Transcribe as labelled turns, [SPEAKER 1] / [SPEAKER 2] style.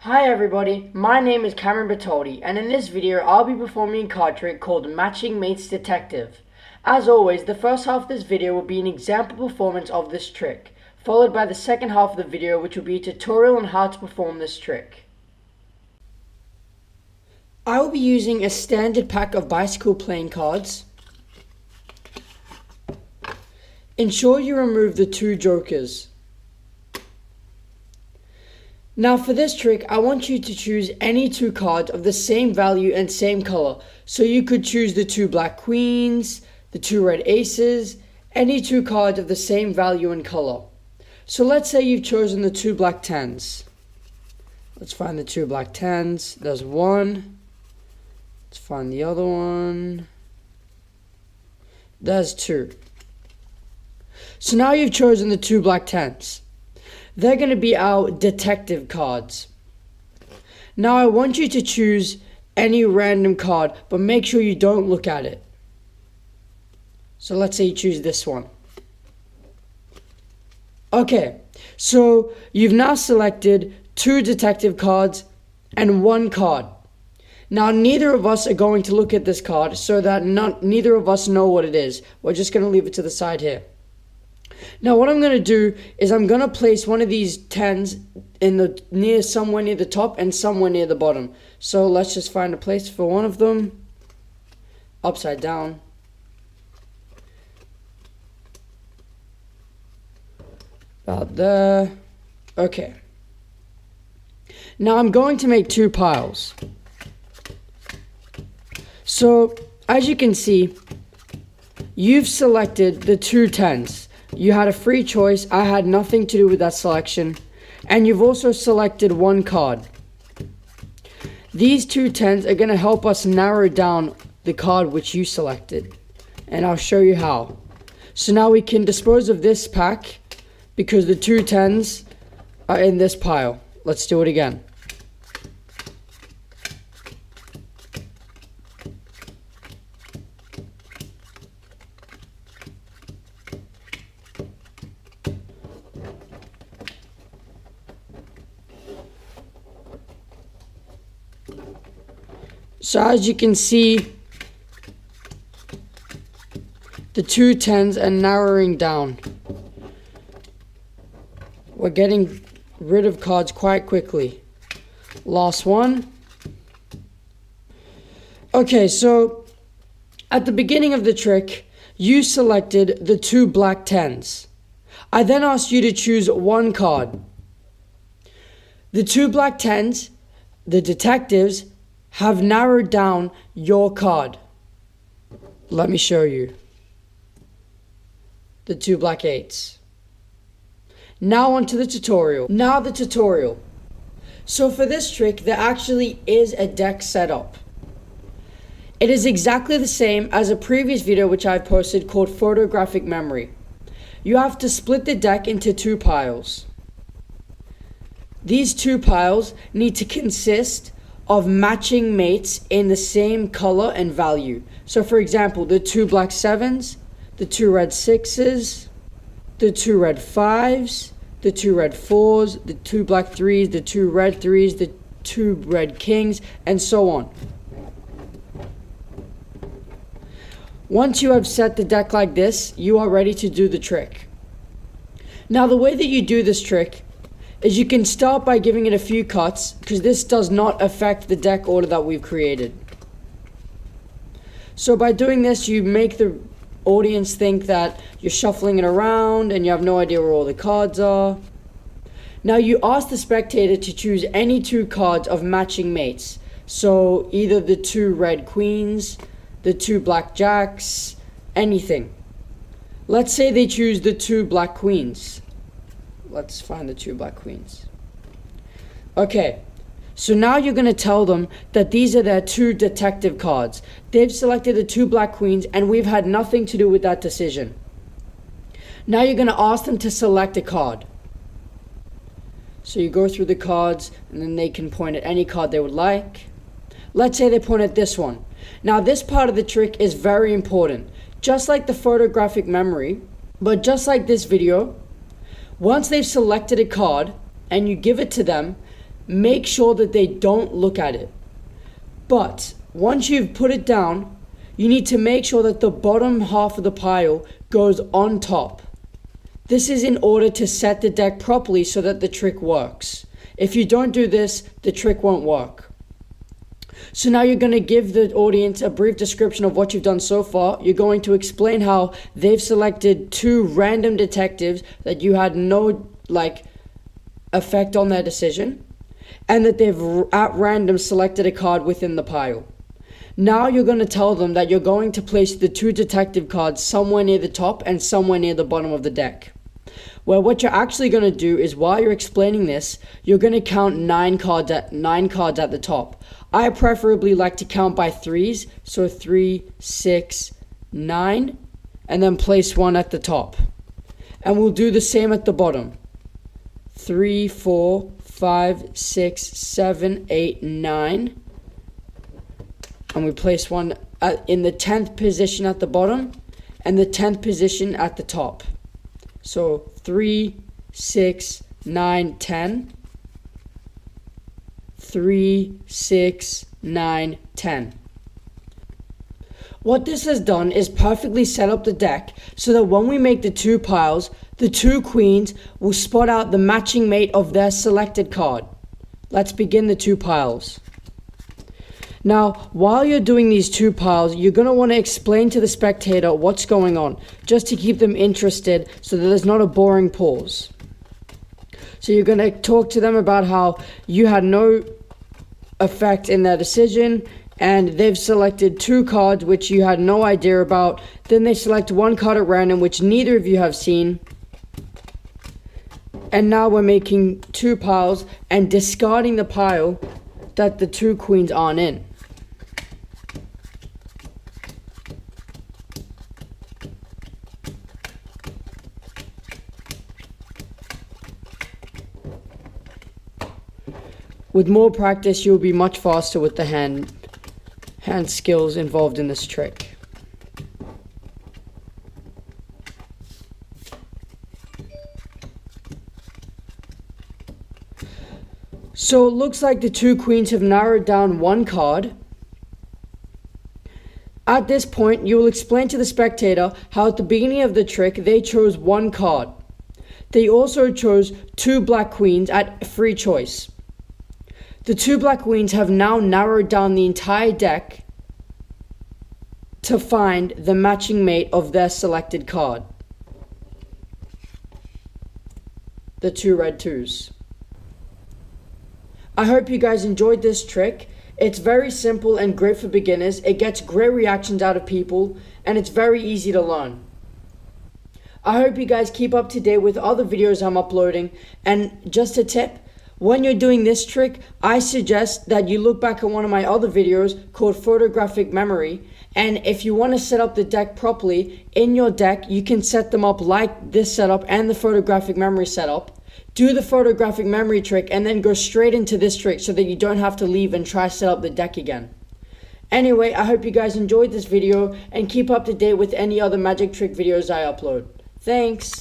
[SPEAKER 1] Hi everybody, my name is Cameron Bertoldi, and in this video I'll be performing a card trick called Matching Mates Detective. As always, the first half of this video will be an example performance of this trick, followed by the second half of the video, which will be a tutorial on how to perform this trick. I will be using a standard pack of bicycle playing cards. Ensure you remove the two jokers. Now for this trick, I want you to choose any two cards of the same value and same color. So you could choose the two black queens, the two red aces, any two cards of the same value and color. So let's say you've chosen the two black tens. Let's find the two black tens. There's one. Let's find the other one. There's two. So now you've chosen the two black tens. They're going to be our detective cards. Now I want you to choose any random card, but make sure you don't look at it. So let's say you choose this one. Okay, so you've now selected two detective cards and one card. Now neither of us are going to look at this card so that neither of us know what it is. We're just going to leave it to the side here. Now what I'm going to do is I'm going to place one of these tens in somewhere near the top and somewhere near the bottom. So let's just find a place for one of them. Upside down. About there. Okay. Now I'm going to make two piles. So as you can see, you've selected the two tens. You had a free choice. I had nothing to do with that selection. And you've also selected one card. These two tens are going to help us narrow down the card which you selected. And I'll show you how. So now we can dispose of this pack because the two tens are in this pile. Let's do it again. So as you can see, the two tens are narrowing down. We're getting rid of cards quite quickly. Last one. Okay, so at the beginning of the trick, you selected the two black tens. I then asked you to choose one card. The two black tens, the detectives, have narrowed down your card. Let me show you. The two black eights. Now onto the tutorial. Now the tutorial. So for this trick, there actually is a deck setup. It is exactly the same as a previous video which I've posted called Photographic Memory. You have to split the deck into two piles. These two piles need to consist of matching mates in the same color and value. So for example, the two black sevens, the two red sixes, the two red fives, the two red fours, the two black threes, the two red threes, the two red kings, and so on. Once you have set the deck like this, you are ready to do the trick. Now the way that you do this trick is you can start by giving it a few cuts, because this does not affect the deck order that we've created. So by doing this, you make the audience think that you're shuffling it around and you have no idea where all the cards are. Now you ask the spectator to choose any two cards of matching mates. So either the two red queens, the two black jacks, anything. Let's say they choose the two black queens. Let's find the two black queens. Okay, so now you're going to tell them that these are their two detective cards. They've selected the two black queens and we've had nothing to do with that decision. Now you're going to ask them to select a card. So you go through the cards and then they can point at any card they would like. Let's say they point at this one. Now this part of the trick is very important. Just like the photographic memory, but just like this video, once they've selected a card and you give it to them, make sure that they don't look at it. But once you've put it down, you need to make sure that the bottom half of the pile goes on top. This is in order to set the deck properly so that the trick works. If you don't do this, the trick won't work. So now you're going to give the audience a brief description of what you've done so far. You're going to explain how they've selected 2 random detectives that you had no effect on their decision, and that they've at random selected a card within the pile. Now you're going to tell them that you're going to place the 2 detective cards somewhere near the top and somewhere near the bottom of the deck. Well, what you're actually going to do is, while you're explaining this, you're going to count 9 cards at the top. I preferably like to count by 3s, so 3, 6, 9, and then place 1 at the top. And we'll do the same at the bottom. 3, 4, 5, 6, 7, 8, 9. And we place 1 in the 10th position at the bottom and the 10th position at the top. So 3, 6, 9, 10. 3, 6, 9, 10. What this has done is perfectly set up the deck so that when we make the 2 piles, the 2 queens will spot out the matching mate of their selected card. Let's begin the 2 piles. Now, while you're doing these 2 piles, you're going to want to explain to the spectator what's going on, just to keep them interested so that there's not a boring pause. So you're going to talk to them about how you had no effect in their decision, and they've selected 2 cards which you had no idea about. Then they select 1 card at random which neither of you have seen. And now we're making 2 piles and discarding the pile that the 2 queens aren't in. With more practice, you'll be much faster with the hand skills involved in this trick. So it looks like the 2 queens have narrowed down 1 card. At this point, you will explain to the spectator how at the beginning of the trick they chose 1 card. They also chose 2 black queens at free choice. The 2 black queens have now narrowed down the entire deck to find the matching mate of their selected card. The 2 red 2s. I hope you guys enjoyed this trick. It's very simple and great for beginners. It gets great reactions out of people, and it's very easy to learn. I hope you guys keep up to date with other videos I'm uploading. And just a tip, when you're doing this trick, I suggest that you look back at one of my other videos called Photographic Memory. And if you want to set up the deck properly, in your deck, you can set them up like this setup and the photographic memory setup. Do the photographic memory trick and then go straight into this trick so that you don't have to leave and try set up the deck again. Anyway, I hope you guys enjoyed this video and keep up to date with any other magic trick videos I upload. Thanks!